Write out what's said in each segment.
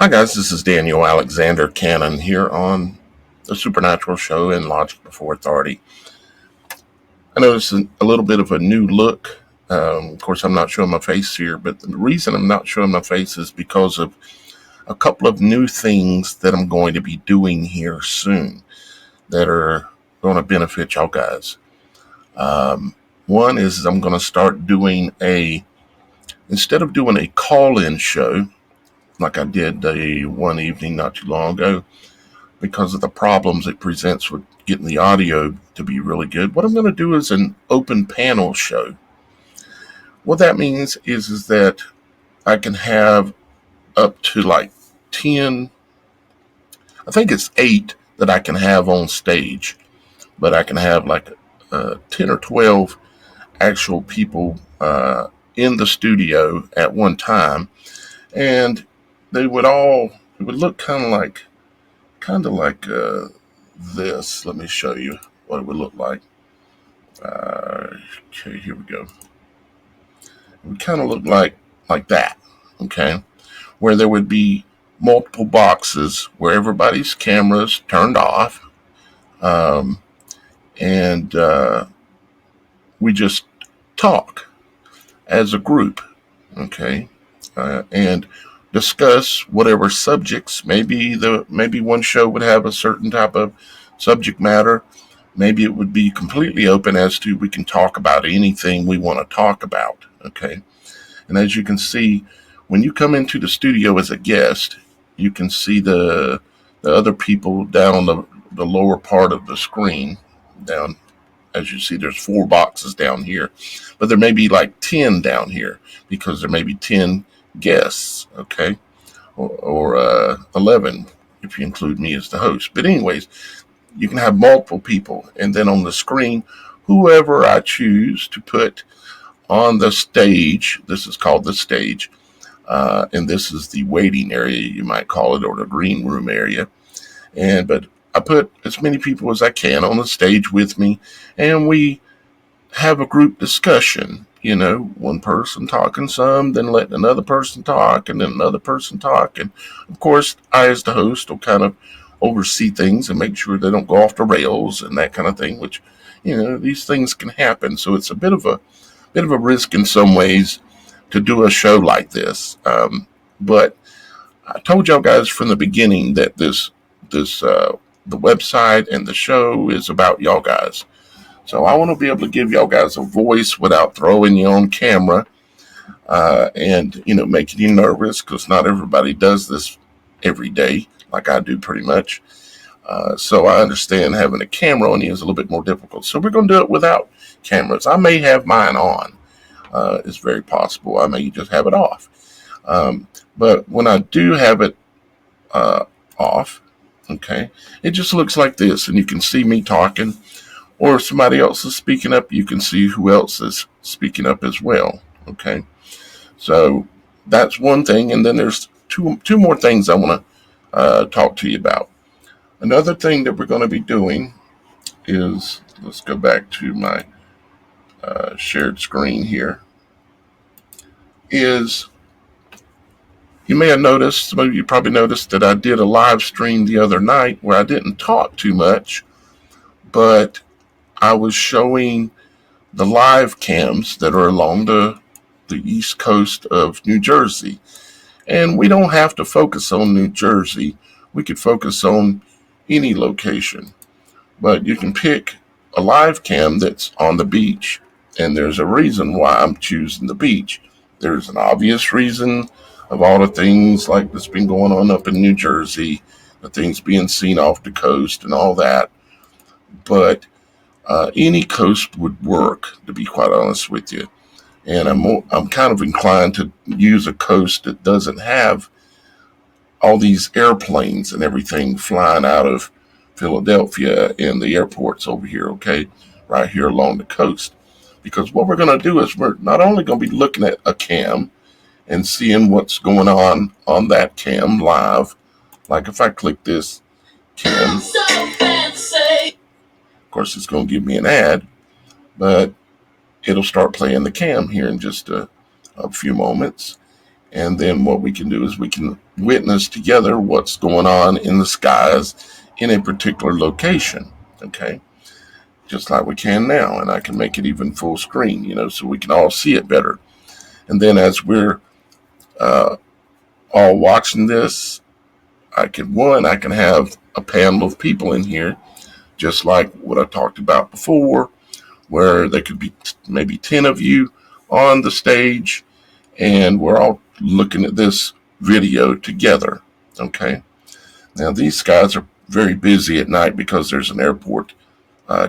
Hi guys, this is Daniel Alexander Cannon here on the Supernatural Show and Logic Before Authority. I noticed a little bit of a new look. Of course, I'm not showing my face here, but the reason I'm not showing my face is because of a couple of new things that I'm going to be doing here soon that are going to benefit y'all guys. One is I'm going to start doing instead of doing a call-in show like I did one evening not too long ago, because of the problems it presents with getting the audio to be really good. What I'm going to do is an open panel show. What that means is that I can have up to like 10, I think it's 8 that I can have on stage, but I can have like 10 or 12 actual people in the studio at one time, and it would look kind of like this. Let me show you what it would look like. Okay, here we go. It would kind of look like that. Okay, where there would be multiple boxes where everybody's cameras turned off, um, and we just talk as a group. Okay, and discuss whatever subjects. Maybe one show would have a certain type of subject matter. Maybe it would be completely open as to we can talk about anything we want to talk about. Okay. And as you can see, when you come into the studio as a guest, you can see the other people down on the lower part of the screen. Down, as you see, there's 4 boxes down here, but there may be like 10 down here because there may be 10 guests. Okay. Or 11 if you include me as the host. But anyways, you can have multiple people, and then on the screen, whoever I choose to put on the stage. This is called the stage, and this is the waiting area, you might call it, or the green room area. But I put as many people as I can on the stage with me, and we have a group discussion. You know, one person talking some, then letting another person talk, and then another person talk. And of course, I, as the host, will kind of oversee things and make sure they don't go off the rails and that kind of thing, which, these things can happen. So it's a bit of a risk in some ways to do a show like this. But I told y'all guys from the beginning that the website and the show is about y'all guys. So I want to be able to give y'all guys a voice without throwing you on camera and making you nervous, because not everybody does this every day like I do pretty much. So I understand having a camera on you is a little bit more difficult. So we're going to do it without cameras. I may have mine on. It's very possible. I may just have it off. But when I do have it off, okay, it just looks like this, and you can see me talking. Or if somebody else is speaking up, you can see who else is speaking up as well. Okay, so that's one thing, and then there's two more things I want to talk to you about. Another thing that we're going to be doing is, let's go back to my shared screen here, is you may have noticed, some of you probably noticed that I did a live stream the other night where I didn't talk too much, but I was showing the live cams that are along the east coast of New Jersey. And we don't have to focus on New Jersey. We could focus on any location. But you can pick a live cam that's on the beach, and there's a reason why I'm choosing the beach. There's an obvious reason of all the things like that's been going on up in New Jersey, the things being seen off the coast and all that. But any coast would work, to be quite honest with you. And I'm kind of inclined to use a coast that doesn't have all these airplanes and everything flying out of Philadelphia and the airports over here, okay, right here along the coast. Because what we're going to do is we're not only going to be looking at a cam and seeing what's going on that cam live. Like if I click this cam, of course it's going to give me an ad, but it'll start playing the cam here in just a few moments. And then what we can do is we can witness together what's going on in the skies in a particular location, okay? Just like we can now, and I can make it even full screen, so we can all see it better. And then as we're all watching this, I can have a panel of people in here, just like what I talked about before, where there could be maybe 10 of you on the stage, and we're all looking at this video together, okay? Now, these guys are very busy at night because there's an airport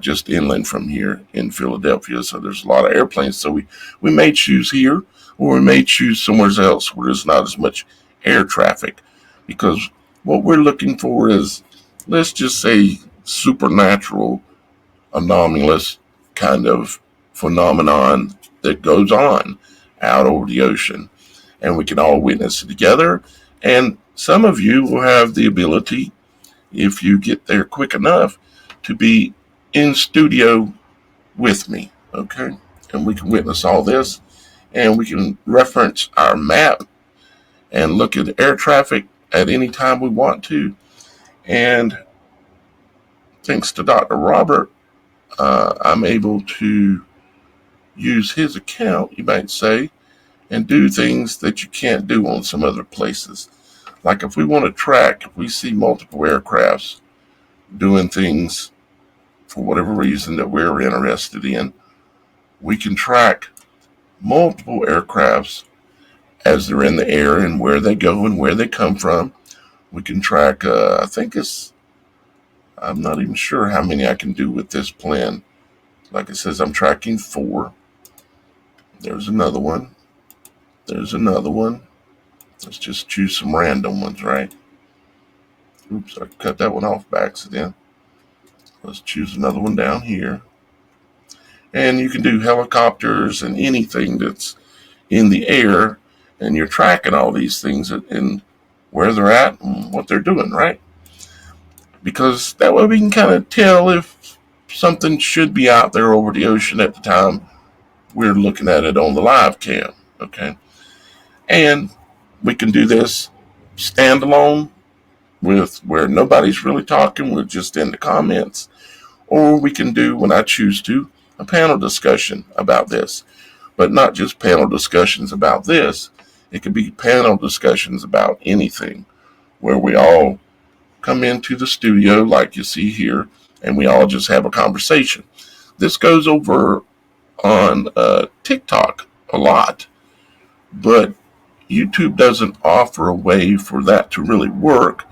just inland from here in Philadelphia, so there's a lot of airplanes. So we may choose here, or we may choose somewhere else where there's not as much air traffic, because what we're looking for is, let's just say, supernatural, anomalous kind of phenomenon that goes on out over the ocean, and we can all witness it together. And some of you will have the ability, if you get there quick enough, to be in studio with me, okay? And we can witness all this, and we can reference our map and look at air traffic at any time we want to. And thanks to Dr. Robert, I'm able to use his account, you might say, and do things that you can't do on some other places. Like if we want to track, if we see multiple aircrafts doing things for whatever reason that we're interested in, we can track multiple aircrafts as they're in the air and where they go and where they come from. We can track, I'm not even sure how many I can do with this plan. Like it says, I'm tracking 4. There's another one. There's another one. Let's just choose some random ones, right? Oops, I cut that one off by accident. Let's choose another one down here. And you can do helicopters and anything that's in the air, and you're tracking all these things and where they're at and what they're doing, right? Because that way we can kind of tell if something should be out there over the ocean at the time we're looking at it on the live cam, okay? And we can do this standalone with where nobody's really talking, we're just in the comments. Or we can do, when I choose to, a panel discussion about this. But not just panel discussions about this. It could be panel discussions about anything, where we all come into the studio like you see here, and we all just have a conversation. This goes over on TikTok a lot, but YouTube doesn't offer a way for that to really work.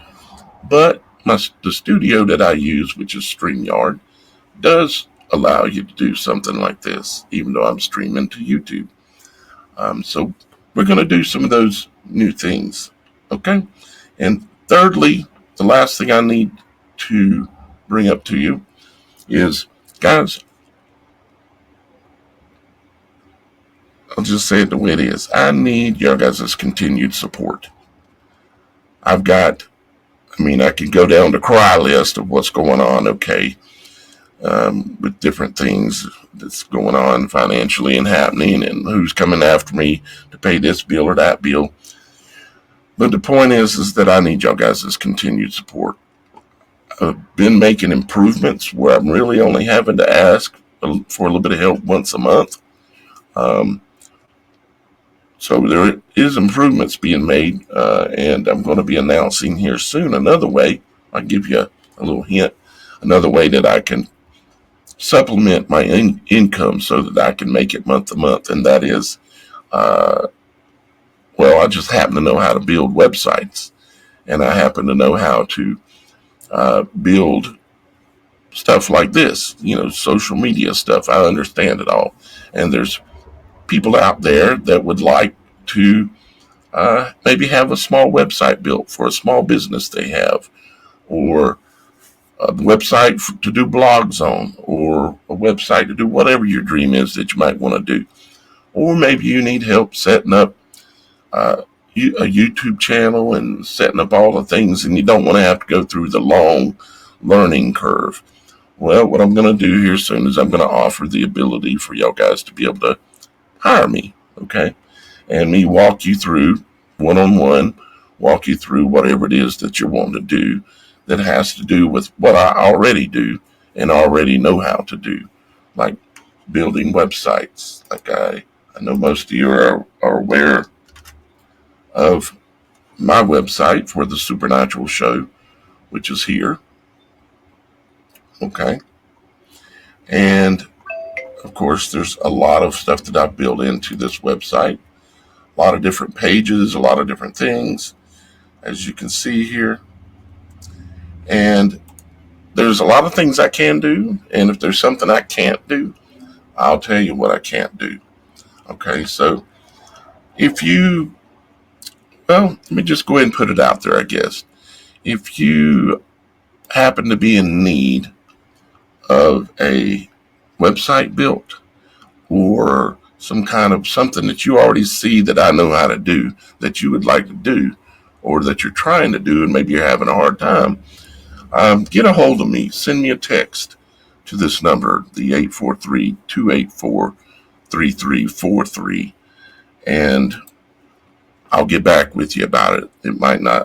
But the studio that I use, which is StreamYard, does allow you to do something like this, even though I'm streaming to YouTube. So we're going to do some of those new things, okay? And thirdly, the last thing I need to bring up to you is, guys, I'll just say it the way it is. I need your guys' continued support. I can go down the cry list of what's going on, okay, with different things that's going on financially and happening, and who's coming after me to pay this bill or that bill. But the point is that I need y'all guys' continued support. I've been making improvements where I'm really only having to ask for a little bit of help once a month. So there is improvements being made, and I'm going to be announcing here soon another way. I'll give you a little hint, another way that I can supplement my income so that I can make it month to month, and that is, I just happen to know how to build websites, and I happen to know how to build stuff like this, social media stuff. I understand it all, and there's people out there that would like to maybe have a small website built for a small business they have, or a website to do blogs on, or a website to do whatever your dream is that you might want to do. Or maybe you need help setting up a YouTube channel and setting up all the things, and you don't want to have to go through the long learning curve. Well, what I'm going to do here soon is I'm going to offer the ability for y'all guys to be able to hire me, okay? And me walk you through one-on-one, walk you through whatever it is that you're wanting to do that has to do with what I already do and already know how to do, like building websites. Like I know most of you are aware of my website for the Supernatural Show, which is here. Okay. And of course, there's a lot of stuff that I've built into this website, a lot of different pages, a lot of different things, as you can see here. And there's a lot of things I can do. And if there's something I can't do, I'll tell you what I can't do. Okay. So if you, well, let me just go ahead and put it out there, I guess. If you happen to be in need of a website built or some kind of something that you already see that I know how to do that you would like to do or that you're trying to do and maybe you're having a hard time, get a hold of me. Send me a text to this number, the 843-284-3343, and I'll get back with you about it. I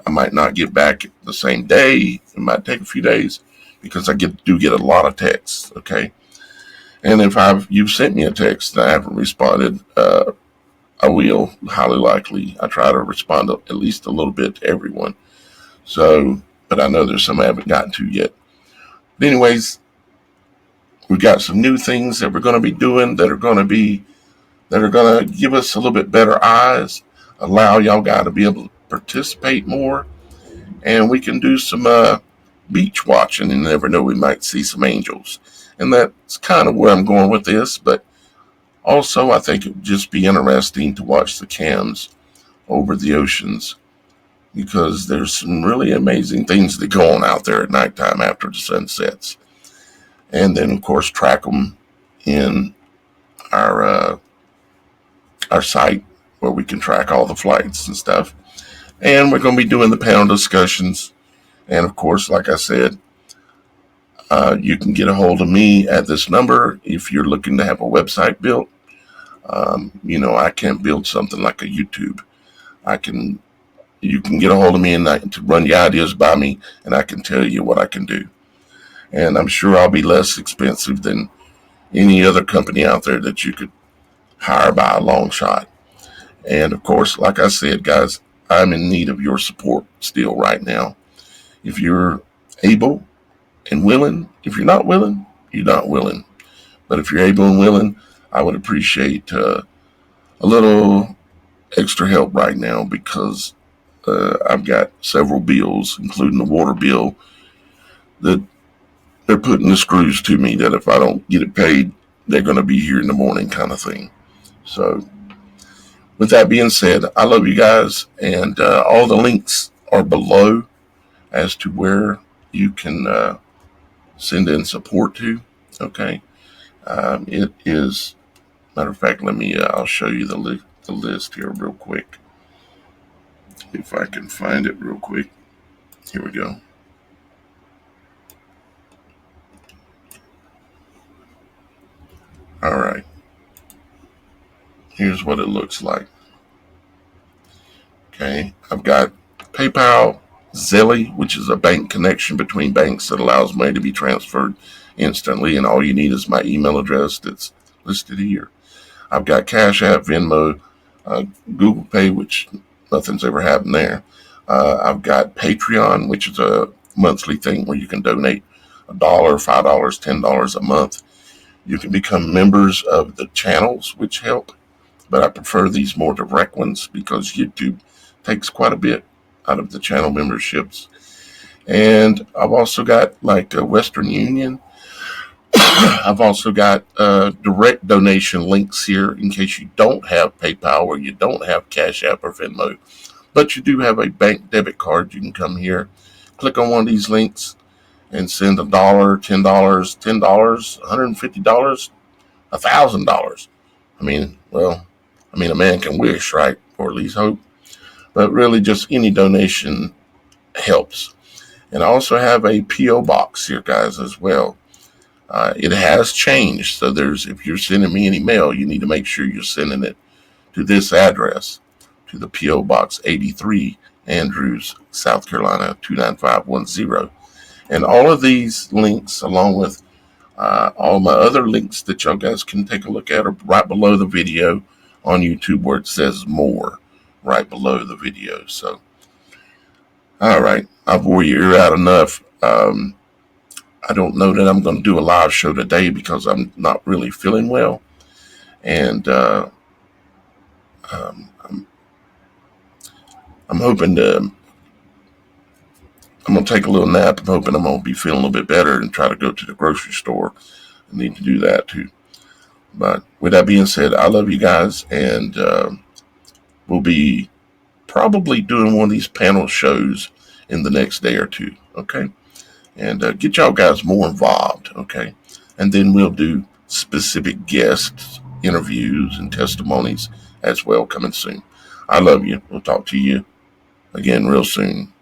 might not get back the same day. It might take a few days because I do get a lot of texts. Okay. And if you've sent me a text and I haven't responded, I will, highly likely. I try to respond at least a little bit to everyone. So, but I know there's some I haven't gotten to yet. But anyways, we've got some new things that we're going to be doing that are going to give us a little bit better eyes, allow y'all guys to be able to participate more, and we can do some beach watching, and you never know, we might see some angels. And that's kind of where I'm going with this, but also I think it would just be interesting to watch the cams over the oceans because there's some really amazing things that go on out there at nighttime after the sun sets. And then, of course, track them in our site where we can track all the flights and stuff. And we're going to be doing the panel discussions. And, of course, like I said, you can get a hold of me at this number if you're looking to have a website built. I can't build something like a YouTube. You can get a hold of me and to run your ideas by me, and I can tell you what I can do. And I'm sure I'll be less expensive than any other company out there that you could hire by a long shot. And of course, like I said, guys, I'm in need of your support still right now. If you're able and willing, if you're not willing, you're not willing. But if you're able and willing, I would appreciate a little extra help right now because I've got several bills, including the water bill, that they're putting the screws to me that if I don't get it paid, they're going to be here in the morning kind of thing. So with that being said, I love you guys, and all the links are below as to where you can send in support to. Okay. It is, matter of fact, I'll show you the list here real quick. If I can find it real quick. Here we go. All right. Here's what it looks like. Okay. I've got PayPal, Zelle, which is a bank connection between banks that allows money to be transferred instantly, and all you need is my email address that's listed here. I've got Cash App, Venmo, Google Pay, which nothing's ever happened there. I've got Patreon, which is a monthly thing where you can donate $1, $5, $10 a month. You can become members of the channels, which help, but I prefer these more direct ones because YouTube takes quite a bit out of the channel memberships. And I've also got like a Western Union. I've also got direct donation links here in case you don't have PayPal or you don't have Cash App or Venmo, but you do have a bank debit card. You can come here, click on one of these links, and send $1, $10, $150, $1,000. A man can wish, right? Or at least hope. But really just any donation helps. And I also have a P.O. box here, guys, as well. It has changed. So if you're sending me any mail, you need to make sure you're sending it to this address, to the P.O. Box 83, Andrews, South Carolina 29510. And all of these links, along with all my other links that y'all guys can take a look at, are right below the video on YouTube where it says more, right below the video. So, all right, I've wore your ear out enough. I don't know that I'm going to do a live show today because I'm not really feeling well. And I'm hoping I'm going to take a little nap. I'm hoping I'm going to be feeling a little bit better and try to go to the grocery store. I need to do that too. But with that being said, I love you guys, and we'll be probably doing one of these panel shows in the next day or two, okay? And get y'all guys more involved, okay? And then we'll do specific guests, interviews, and testimonies as well coming soon. I love you. We'll talk to you again real soon.